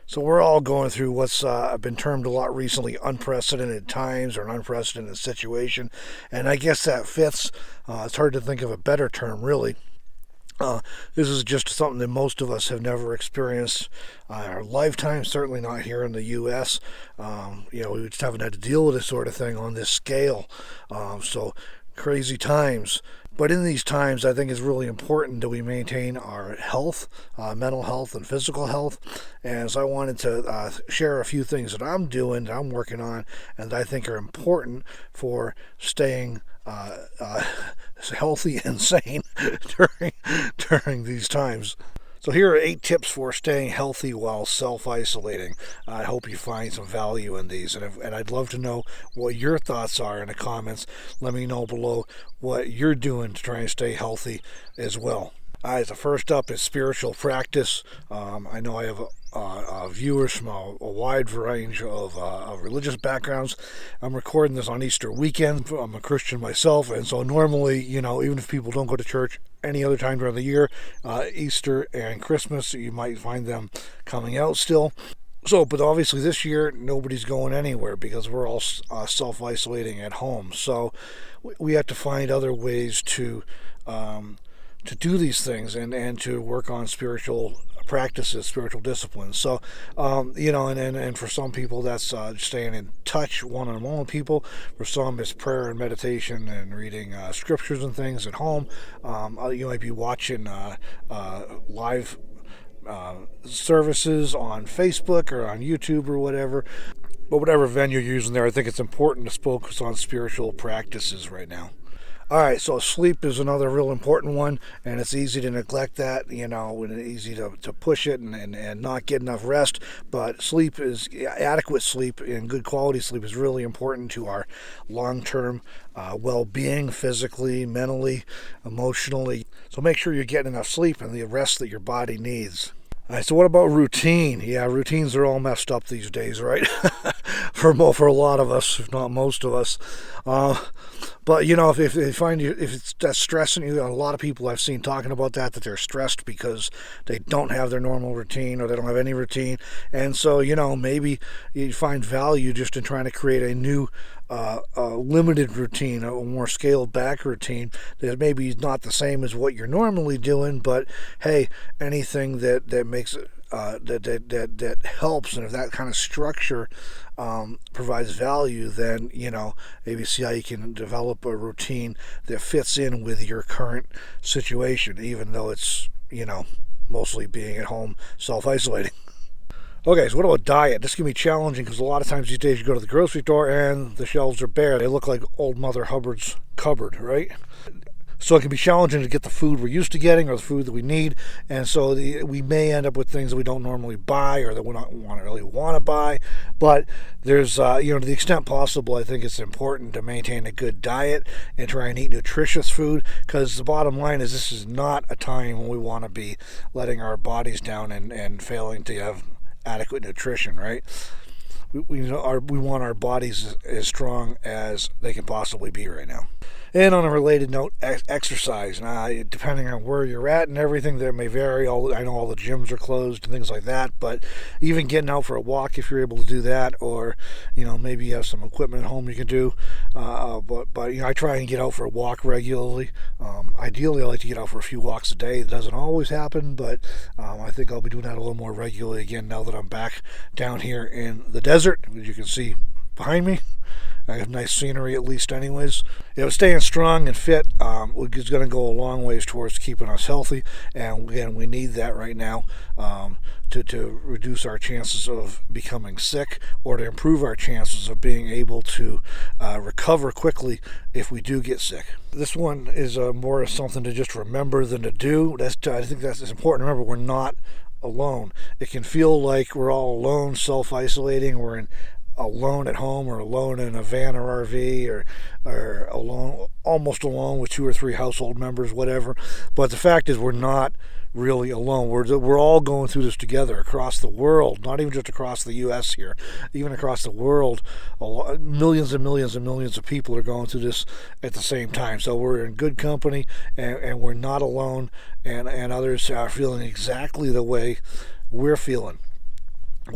So we're all going through what's been termed a lot recently unprecedented times or an unprecedented situation, and I guess that fits. It's hard to think of a better term, really. This is just something that most of us have never experienced in our lifetime, certainly not here in the U.S. We just haven't had to deal with this sort of thing on this scale. So crazy times. But in these times, I think it's really important that we maintain our health, mental health, and physical health. And so I wanted to share a few things that I'm doing, that I'm working on, and that I think are important for staying healthy and sane during these times. So here are 8 tips for staying healthy while self-isolating. I hope you find some value in these, and I'd love to know what your thoughts are in the comments. Let me know below what you're doing to try and stay healthy as well. The first up is spiritual practice. I know I have viewers from a wide range of religious backgrounds. I'm recording this on Easter weekend. I'm a Christian myself, and so normally, even if people don't go to church any other time during the year, Easter and Christmas, you might find them coming out still. So, but obviously this year, nobody's going anywhere because we're all self-isolating at home. So we have to find other ways to do these things and to work on spiritual practices, spiritual disciplines. So, and for some people that's staying in touch one-on-one with people. For some it's prayer and meditation and reading scriptures and things at home. You might be watching live services on Facebook or on YouTube or whatever. But whatever venue you're using there, I think it's important to focus on spiritual practices right now. All right, so sleep is another real important one, and it's easy to neglect that, and easy to push it and not get enough rest. But adequate sleep and good quality sleep is really important to our long-term well-being, physically, mentally, emotionally. So make sure you're getting enough sleep and the rest that your body needs. All right, so what about routine? Yeah, routines are all messed up these days, right? for a lot of us, if not most of us. But if they find you, if that's stressing you, a lot of people I've seen talking about that they're stressed because they don't have their normal routine or they don't have any routine, and so maybe you find value just in trying to create a new limited routine, a more scaled back routine that maybe is not the same as what you're normally doing, but hey, anything that makes it that helps, and if that kind of structure provides value, then maybe see how you can develop a routine that fits in with your current situation, even though it's mostly being at home self-isolating. Okay, so what about diet? This can be challenging because a lot of times these days you go to the grocery store and the shelves are bare. They look like old Mother Hubbard's cupboard, right? So it can be challenging to get the food we're used to getting or the food that we need, and so we may end up with things that we don't normally buy or that we don't really want to buy. But there's, to the extent possible, I think it's important to maintain a good diet and try and eat nutritious food, because the bottom line is this is not a time when we want to be letting our bodies down and failing to have adequate nutrition, right? We want our bodies as strong as they can possibly be right now. And on a related note, exercise. Now, depending on where you're at and everything, there may vary. I know all the gyms are closed and things like that, but even getting out for a walk, if you're able to do that, or maybe you have some equipment at home you can do. But I try and get out for a walk regularly. Ideally, I like to get out for a few walks a day. It doesn't always happen, but I think I'll be doing that a little more regularly again now that I'm back down here in the desert, as you can see behind me. I have nice scenery, at least anyways. Staying strong and fit is going to go a long ways towards keeping us healthy, and again, we need that right now to reduce our chances of becoming sick, or to improve our chances of being able to recover quickly if we do get sick. This one is more something to just remember than to do. I think that's important to remember. We're not alone. It can feel like we're all alone, self-isolating. We're alone at home, or alone in a van or RV, or alone, almost alone with 2 or 3 household members, whatever. But the fact is, we're not really alone. We're all going through this together across the world, not even just across the U.S. here, even across the world. Millions and millions and millions of people are going through this at the same time. So we're in good company, and we're not alone, and others are feeling exactly the way we're feeling.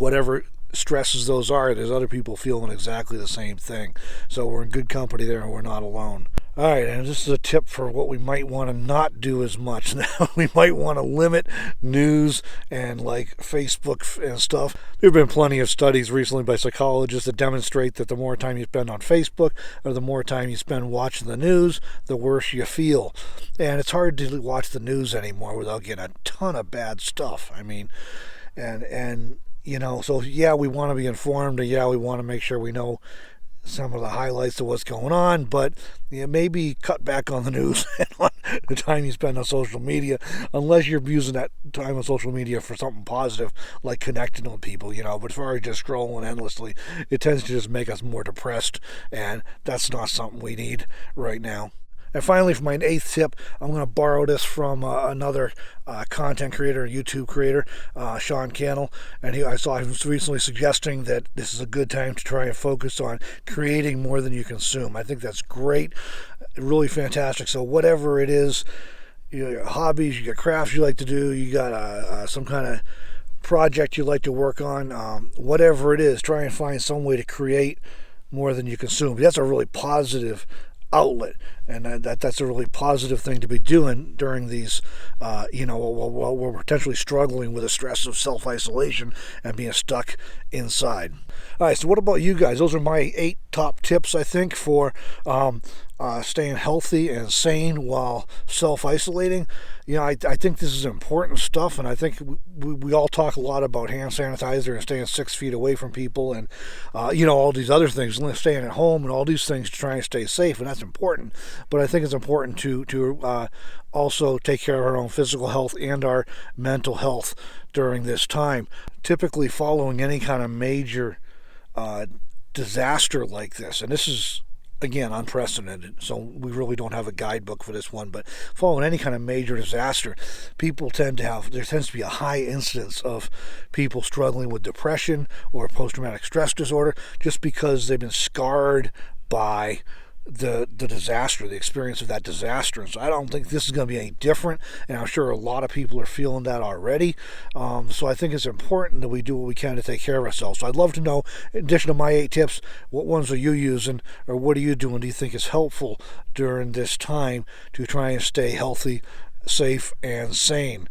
whatever stresses those are, there's other people feeling exactly the same thing. So we're in good company there, and we're not alone. All right, and this is a tip for what we might want to not do as much now. We might want to limit news and like Facebook and stuff. There have been plenty of studies recently by psychologists that demonstrate that the more time you spend on Facebook or the more time you spend watching the news, the worse you feel. And it's hard to watch the news anymore without getting a ton of bad stuff. I mean, and you know, so yeah, we want to be informed, and yeah, we want to make sure we know some of the highlights of what's going on, but maybe cut back on the news and on the time you spend on social media, unless you're using that time on social media for something positive, like connecting with people, But as far as just scrolling endlessly, it tends to just make us more depressed, and that's not something we need right now. And finally, for my 8th tip, I'm going to borrow this from another content creator, YouTube creator, Sean Cannell. And I saw him recently suggesting that this is a good time to try and focus on creating more than you consume. I think that's great, really fantastic. So whatever it is, your hobbies, you got crafts you like to do, you got some kind of project you like to work on, whatever it is, try and find some way to create more than you consume. That's a really positive outlet, and that's a really positive thing to be doing during these, while we're potentially struggling with the stress of self-isolation and being stuck inside. All right, so what about you guys? Those are my 8 top tips, I think, for staying healthy and sane while self-isolating. I think this is important stuff, and I think we all talk a lot about hand sanitizer and staying 6 feet away from people, and all these other things, staying at home and all these things to try and stay safe, and that's important. But I think it's important to also take care of our own physical health and our mental health during this time. Typically, following any kind of major disaster like this, and this is, again, unprecedented, so we really don't have a guidebook for this one, but following any kind of major disaster, there tends to be a high incidence of people struggling with depression or post-traumatic stress disorder, just because they've been scarred by the disaster, the experience of that disaster. And so I don't think this is going to be any different, and I'm sure a lot of people are feeling that already. So I think it's important that we do what we can to take care of ourselves. So I'd love to know, in addition to my 8 tips, what ones are you using, or what are you doing do you think is helpful during this time to try and stay healthy, safe, and sane?